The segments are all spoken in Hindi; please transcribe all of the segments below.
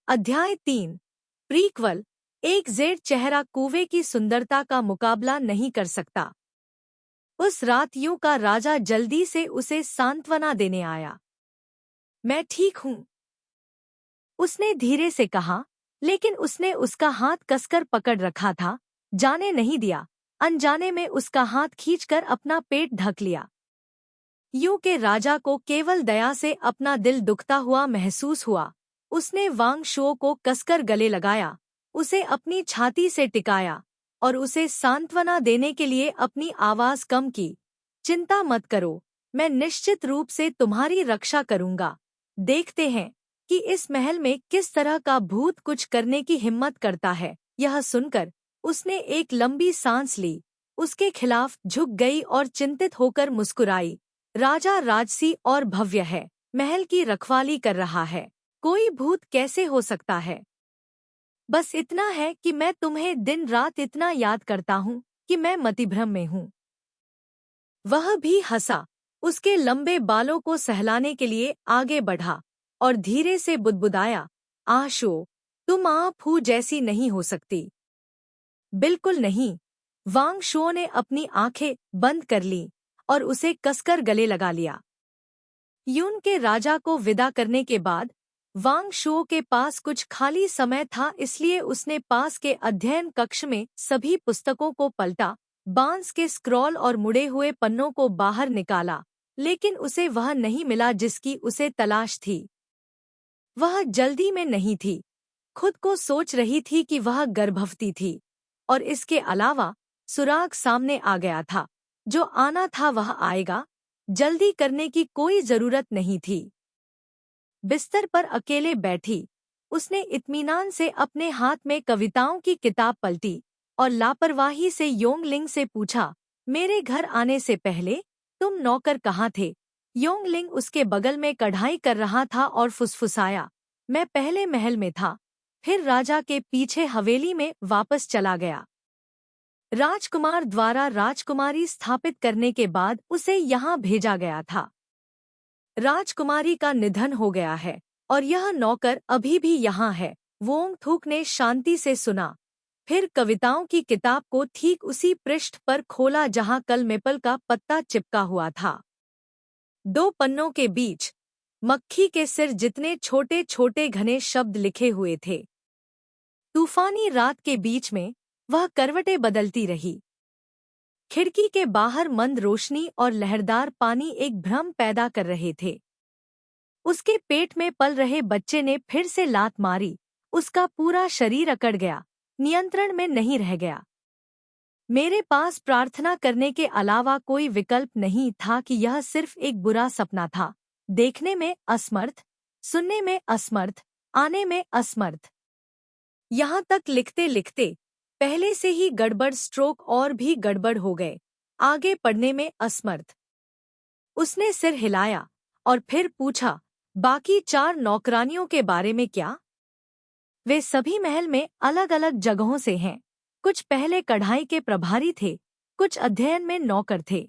अध्याय 3। प्रीक्वल। एक जेड चेहरा कुएं की सुंदरता का मुकाबला नहीं कर सकता। उस रात यूं का राजा जल्दी से उसे सांत्वना देने आया। मैं ठीक हूं, उसने धीरे से कहा, लेकिन उसने उसका हाथ कसकर पकड़ रखा था, जाने नहीं दिया। अनजाने में उसका हाथ खींचकर अपना पेट ढक लिया। यूं के राजा को केवल दया से अपना दिल दुखता हुआ महसूस हुआ। उसने वांग शुओ को कसकर गले लगाया, उसे अपनी छाती से टिकाया और उसे सांत्वना देने के लिए अपनी आवाज कम की। चिंता मत करो, मैं निश्चित रूप से तुम्हारी रक्षा करूंगा। देखते हैं कि इस महल में किस तरह का भूत कुछ करने की हिम्मत करता है। यह सुनकर उसने एक लंबी सांस ली, उसके खिलाफ झुक गई और चिंतित होकर मुस्कुराई। राजा राजसी और भव्य है, महल की रखवाली कर रहा है, कोई भूत कैसे हो सकता है। बस इतना है कि मैं तुम्हें दिन रात इतना याद करता हूँ कि मैं मतिभ्रम में हूँ। वह भी हंसा, उसके लंबे बालों को सहलाने के लिए आगे बढ़ा और धीरे से बुदबुदाया, आशो, तुम आप हूँ जैसी नहीं हो सकती। बिल्कुल नहीं। वांग शुओ ने अपनी आंखें बंद कर लीं और उसे कसकर गले लगा लिया। यून के राजा को विदा करने के बाद वांग शुओ के पास कुछ खाली समय था, इसलिए उसने पास के अध्ययन कक्ष में सभी पुस्तकों को पलटा, बांस के स्क्रॉल और मुड़े हुए पन्नों को बाहर निकाला, लेकिन उसे वह नहीं मिला जिसकी उसे तलाश थी। वह जल्दी में नहीं थी, खुद को सोच रही थी कि वह गर्भवती थी, और इसके अलावा सुराग सामने आ गया था। जो आना था वह आएगा, जल्दी करने की कोई जरूरत नहीं थी। बिस्तर पर अकेले बैठी उसने इत्मीनान से अपने हाथ में कविताओं की किताब पलटी और लापरवाही से योंगलिंग से पूछा, मेरे घर आने से पहले तुम नौकर कहाँ थे। योंगलिंग उसके बगल में कढ़ाई कर रहा था और फुसफुसाया, मैं पहले महल में था, फिर राजा के पीछे हवेली में वापस चला गया। राजकुमार द्वारा राजकुमारी स्थापित करने के बाद उसे यहाँ भेजा गया था। राजकुमारी का निधन हो गया है और यह नौकर अभी भी यहाँ है। वोंग थूक ने शांति से सुना, फिर कविताओं की किताब को ठीक उसी पृष्ठ पर खोला जहाँ कल मेपल का पत्ता चिपका हुआ था। 2 पन्नों के बीच मक्खी के सिर जितने छोटे छोटे घने शब्द लिखे हुए थे। तूफानी रात के बीच में वह करवटें बदलती रही। खिड़की के बाहर मंद रोशनी और लहरदार पानी एक भ्रम पैदा कर रहे थे। उसके पेट में पल रहे बच्चे ने फिर से लात मारी, उसका पूरा शरीर अकड़ गया, नियंत्रण में नहीं रह गया। मेरे पास प्रार्थना करने के अलावा कोई विकल्प नहीं था कि यह सिर्फ एक बुरा सपना था। देखने में असमर्थ, सुनने में असमर्थ, आने में असमर्थ। यहाँ तक लिखते लिखते पहले से ही गड़बड़ स्ट्रोक और भी गड़बड़ हो गए, आगे पढ़ने में असमर्थ। उसने सिर हिलाया और फिर पूछा, बाकी 4 नौकरानियों के बारे में क्या? वे सभी महल में अलग अलग जगहों से हैं। कुछ पहले कढ़ाई के प्रभारी थे, कुछ अध्ययन में नौकर थे।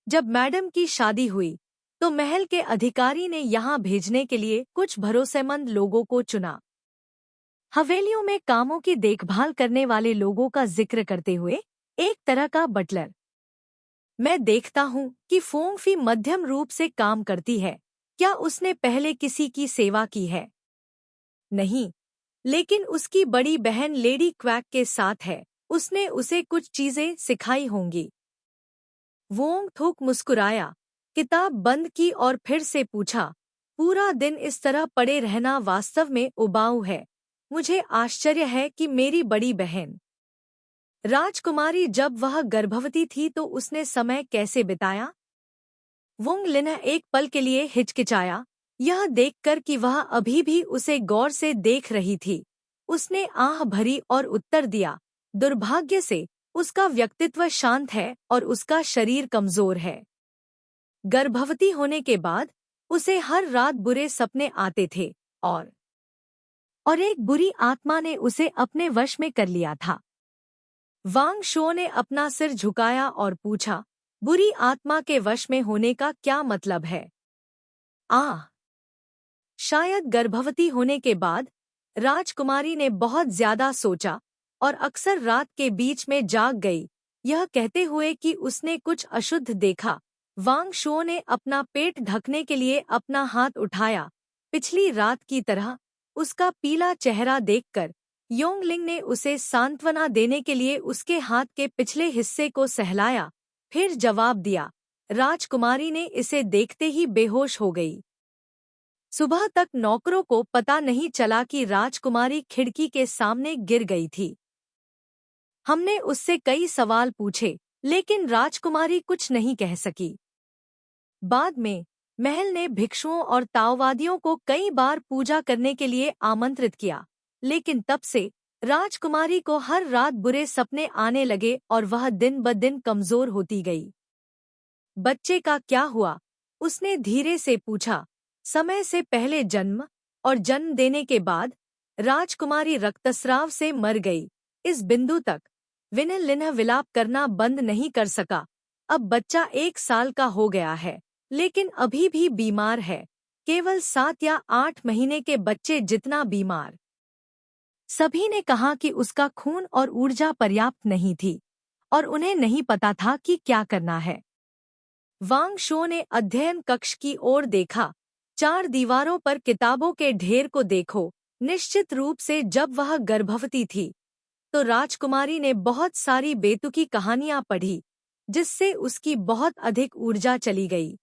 जब मैडम की शादी हुई तो महल के अधिकारी ने यहाँ भेजने के लिए कुछ भरोसेमंद लोगों को चुना। हवेलियों में कामों की देखभाल करने वाले लोगों का जिक्र करते हुए एक तरह का बटलर। मैं देखता हूँ कि फोंगफी मध्यम रूप से काम करती है। क्या उसने पहले किसी की सेवा की है? नहीं, लेकिन उसकी बड़ी बहन लेडी क्वैक के साथ है, उसने उसे कुछ चीजें सिखाई होंगी। वोंग थुक मुस्कुराया, किताब बंद की और फिर से पूछा, पूरा दिन इस तरह पड़े रहना वास्तव में उबाऊ है। मुझे आश्चर्य है कि मेरी बड़ी बहन राजकुमारी जब वह गर्भवती थी तो उसने समय कैसे बिताया। वोंग लिन्ह एक पल के लिए हिचकिचाया, यह देखकर कि वह अभी भी उसे गौर से देख रही थी। उसने आह भरी और उत्तर दिया, दुर्भाग्य से उसका व्यक्तित्व शांत है और उसका शरीर कमजोर है। गर्भवती होने के बाद उसे हर रात बुरे सपने आते थे और एक बुरी आत्मा ने उसे अपने वश में कर लिया था। वांग शुओ ने अपना सिर झुकाया और पूछा, बुरी आत्मा के वश में होने का क्या मतलब है? शायद गर्भवती होने के बाद राजकुमारी ने बहुत ज्यादा सोचा और अक्सर रात के बीच में जाग गई, यह कहते हुए कि उसने कुछ अशुद्ध देखा। वांग शो ने अपना पेट ढकने के लिए अपना हाथ उठाया। पिछली रात की तरह उसका पीला चेहरा देखकर योंगलिंग ने उसे सांत्वना देने के लिए उसके हाथ के पिछले हिस्से को सहलाया, फिर जवाब दिया। राजकुमारी ने इसे देखते ही बेहोश हो गई। सुबह तक नौकरों को पता नहीं चला कि राजकुमारी खिड़की के सामने गिर गई थी। हमने उससे कई सवाल पूछे, लेकिन राजकुमारी कुछ नहीं कह सकी। बाद में महल ने भिक्षुओं और ताओवादियों को कई बार पूजा करने के लिए आमंत्रित किया, लेकिन तब से राजकुमारी को हर रात बुरे सपने आने लगे और वह दिन ब दिन कमजोर होती गई। बच्चे का क्या हुआ? उसने धीरे से पूछा। समय से पहले जन्म और जन्म देने के बाद राजकुमारी रक्तस्राव से मर गई। इस बिंदु तक विनय लिन्ह विलाप करना बंद नहीं कर सका। अब बच्चा 1 साल का हो गया है, लेकिन अभी भी बीमार है, केवल 7 या 8 महीने के बच्चे जितना बीमार। सभी ने कहा कि उसका खून और ऊर्जा पर्याप्त नहीं थी और उन्हें नहीं पता था कि क्या करना है। वांग शो ने अध्ययन कक्ष की ओर देखा। 4 दीवारों पर किताबों के ढेर को देखो। निश्चित रूप से जब वह गर्भवती थी तो राजकुमारी ने बहुत सारी बेतुकी कहानियां पढ़ी, जिससे उसकी बहुत अधिक ऊर्जा चली गई।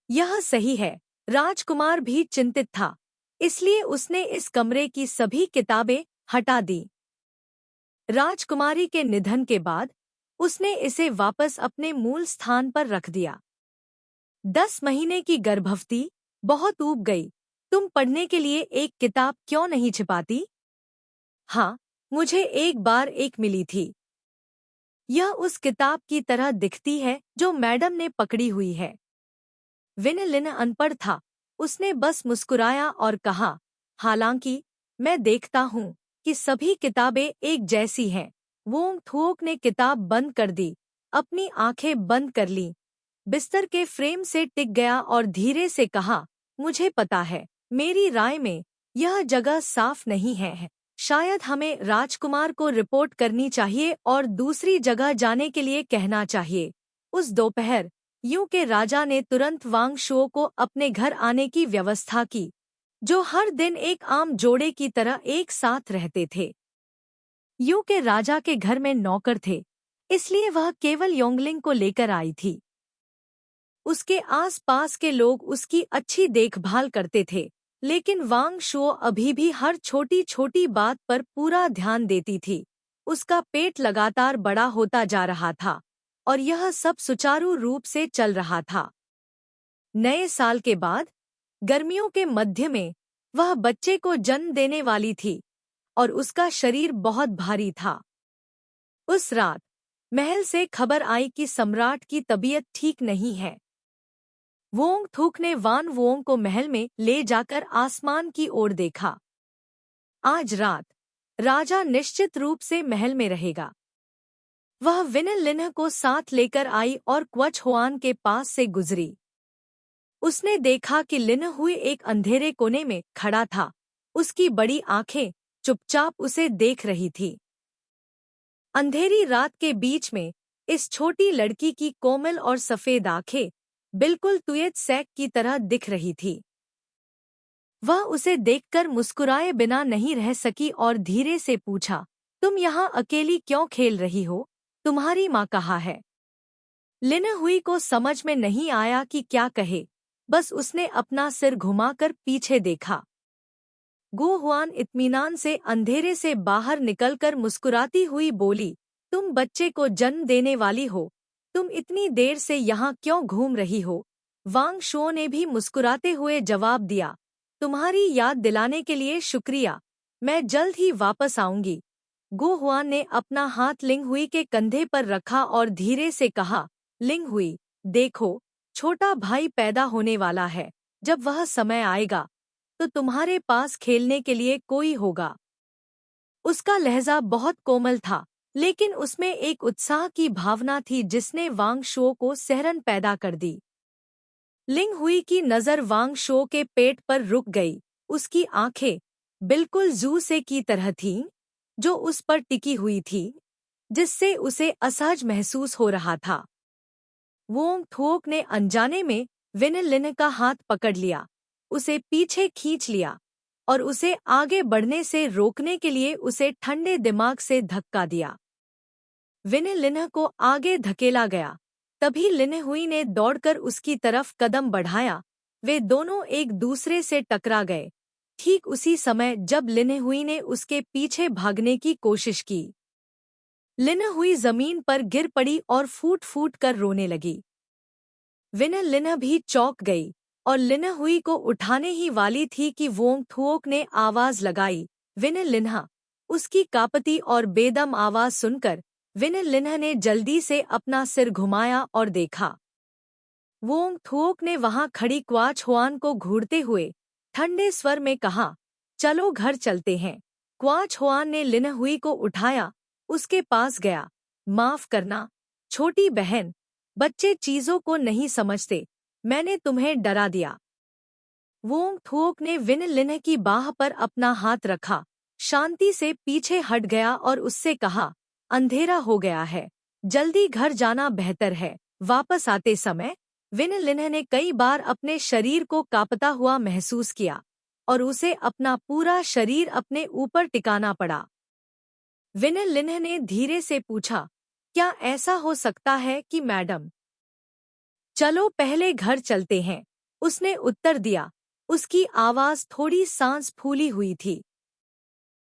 यह सही है, राजकुमार भी चिंतित था, इसलिए उसने इस कमरे की सभी किताबें हटा दी। राजकुमारी के निधन के बाद उसने इसे वापस अपने मूल स्थान पर रख दिया। 10 महीने की गर्भवती, बहुत ऊब गई। तुम पढ़ने के लिए एक किताब क्यों नहीं छिपाती? हाँ, मुझे एक बार एक मिली थी। यह उस किताब की तरह दिखती है जो मैडम ने पकड़ी हुई है। विनय लिन्ह अनपढ़ था, उसने बस मुस्कुराया और कहा, हालांकि मैं देखता हूँ कि सभी किताबें एक जैसी हैं। वोंग थुओक ने किताब बंद कर दी, अपनी आंखें बंद कर लीं, बिस्तर के फ्रेम से टिक गया और धीरे से कहा, मुझे पता है, मेरी राय में यह जगह साफ नहीं है। शायद हमें राजकुमार को रिपोर्ट करनी चाहिए और दूसरी जगह जाने के लिए कहना चाहिए। उस दोपहर यू के राजा ने तुरंत वांग शो को अपने घर आने की व्यवस्था की, जो हर दिन एक आम जोड़े की तरह एक साथ रहते थे। यू के राजा के घर में नौकर थे, इसलिए वह केवल योंगलिंग को लेकर आई थी। उसके आस-पास के लोग उसकी अच्छी देखभाल करते थे, लेकिन वांग शो अभी भी हर छोटी-छोटी बात पर पूरा ध्यान देती थी। उसका पेट लगातार बड़ा होता जा रहा था और यह सब सुचारू रूप से चल रहा था। नए साल के बाद गर्मियों के मध्य में वह बच्चे को जन्म देने वाली थी और उसका शरीर बहुत भारी था। उस रात महल से खबर आई कि सम्राट की तबीयत ठीक नहीं है। वोंग थुक ने वान वोंग को महल में ले जाकर आसमान की ओर देखा। आज रात राजा निश्चित रूप से महल में रहेगा। वह विनय लिन्ह को साथ लेकर आई और क्वच हुआन के पास से गुजरी। उसने देखा कि लिन्ह हुई एक अंधेरे कोने में खड़ा था। उसकी बड़ी आंखें चुपचाप उसे देख रही थी। अंधेरी रात के बीच में इस छोटी लड़की की कोमल और सफेद आंखें बिल्कुल तुयत सैक की तरह दिख रही थी। वह उसे देखकर मुस्कुराए बिना नहीं रह सकी और धीरे से पूछा, तुम यहाँ अकेली क्यों खेल रही हो? तुम्हारी माँ कहाँ है? लिन्ह हुई को समझ में नहीं आया कि क्या कहे, बस उसने अपना सिर घुमाकर पीछे देखा। गो हुआन इत्मीनान से अंधेरे से बाहर निकलकर मुस्कुराती हुई बोली, तुम बच्चे को जन्म देने वाली हो, तुम इतनी देर से यहाँ क्यों घूम रही हो? वांग शो ने भी मुस्कुराते हुए जवाब दिया, तुम्हारी याद दिलाने के लिए शुक्रिया, मैं जल्द ही वापस आऊंगी। गो हुआन ने अपना हाथ लिंग हुई के कंधे पर रखा और धीरे से कहा, लिंग हुई, देखो, छोटा भाई पैदा होने वाला है। जब वह समय आएगा तो तुम्हारे पास खेलने के लिए कोई होगा। उसका लहजा बहुत कोमल था, लेकिन उसमें एक उत्साह की भावना थी जिसने वांग शो को सहरन पैदा कर दी। लिंग हुई की नजर वांग शो के पेट पर रुक गई। उसकी आंखें बिल्कुल जू से की तरह थीं, जो उस पर टिकी हुई थी, जिससे उसे असहज महसूस हो रहा था। वोंग थुओक ने अनजाने में विन लिन का हाथ पकड़ लिया, उसे पीछे खींच लिया और उसे आगे बढ़ने से रोकने के लिए उसे ठंडे दिमाग से धक्का दिया। विन लिन को आगे धकेला गया। तभी लिन हुई ने दौड़कर उसकी तरफ कदम बढ़ाया। वे दोनों एक दूसरे से टकरा गए, ठीक उसी समय जब लिन हुई ने उसके पीछे भागने की कोशिश की। लिन हुई जमीन पर गिर पड़ी और फूट फूट कर रोने लगी। विन लिन भी चौंक गई और लिन हुई को उठाने ही वाली थी कि वोंग थुओक ने आवाज लगाई, विन लिन्हा। उसकी कांपती और बेदम आवाज सुनकर विन लिन्हा ने जल्दी से अपना सिर घुमाया और देखा। वोंग थुओक ने वहां खड़ी क्वाच हुआन को घूरते हुए ठंडे स्वर में कहा, चलो घर चलते हैं। क्वाच हुआन ने लिन हुई को उठाया, उसके पास गया। माफ करना छोटी बहन, बच्चे चीजों को नहीं समझते, मैंने तुम्हें डरा दिया। वोंग थुओक ने विन लिन की बाह पर अपना हाथ रखा, शांति से पीछे हट गया और उससे कहा, अंधेरा हो गया है, जल्दी घर जाना बेहतर है। वापस आते समय विन लिन ने कई बार अपने शरीर को कांपता हुआ महसूस किया और उसे अपना पूरा शरीर अपने ऊपर टिकाना पड़ा। विन लिन ने धीरे से पूछा, क्या ऐसा हो सकता है कि मैडम? चलो पहले घर चलते हैं, उसने उत्तर दिया। उसकी आवाज थोड़ी सांस फूली हुई थी।